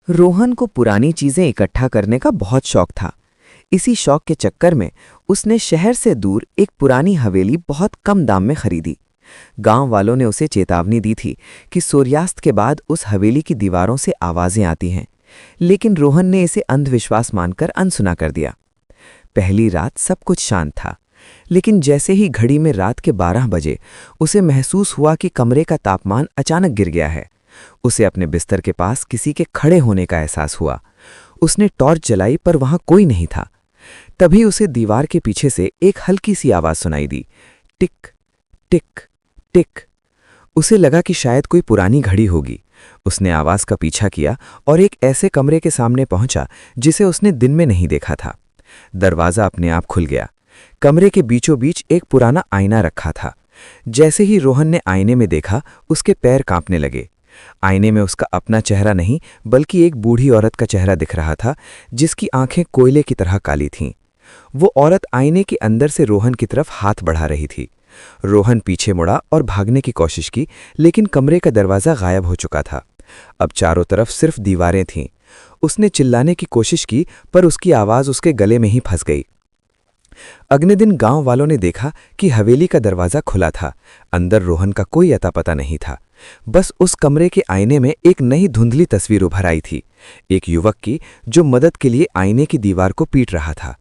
रोहन को पुरानी चीजें इकट्ठा करने का बहुत शौक था। इसी शौक के चक्कर में उसने शहर से दूर एक पुरानी हवेली बहुत कम दाम में खरीदी। गांव वालों ने उसे चेतावनी दी थी कि सूर्यास्त के बाद उस हवेली की दीवारों से आवाजें आती हैं, लेकिन रोहन ने इसे अंधविश्वास मानकर अनसुना कर दिया। पहली रात सब कुछ शांत था, लेकिन जैसे ही घड़ी में रात के 12 बजे उसे महसूस हुआ कि कमरे का तापमान अचानक गिर गया है। उसे अपने बिस्तर के पास किसी के खड़े होने का एहसास हुआ। उसने टॉर्च जलाई पर वहां कोई नहीं था। तभी उसे दीवार के पीछे से एक हल्की सी आवाज सुनाई दी, टिक टिक टिक। उसे लगा कि शायद कोई पुरानी घड़ी होगी। उसने आवाज का पीछा किया और एक ऐसे कमरे के सामने पहुंचा जिसे उसने दिन में नहीं देखा था। दरवाजा अपने आप खुल गया। कमरे के बीचों बीच एक पुराना आईना रखा था। जैसे ही रोहन ने आईने में देखा, उसके पैर कांपने लगे। आईने में उसका अपना चेहरा नहीं बल्कि एक बूढ़ी औरत का चेहरा दिख रहा था, जिसकी आंखें कोयले की तरह काली थीं। वो औरत आईने के अंदर से रोहन की तरफ हाथ बढ़ा रही थी। रोहन पीछे मुड़ा और भागने की कोशिश की, लेकिन कमरे का दरवाजा गायब हो चुका था। अब चारों तरफ सिर्फ दीवारें थीं। उसने चिल्लाने की कोशिश की, पर उसकी आवाज उसके गले में ही फंस गई। अगले दिन गांव वालों ने देखा कि हवेली का दरवाजा खुला था। अंदर रोहन का कोई अता पता नहीं था। बस उस कमरे के आईने में एक नई धुंधली तस्वीर उभर आई थी, एक युवक की जो मदद के लिए आईने की दीवार को पीट रहा था।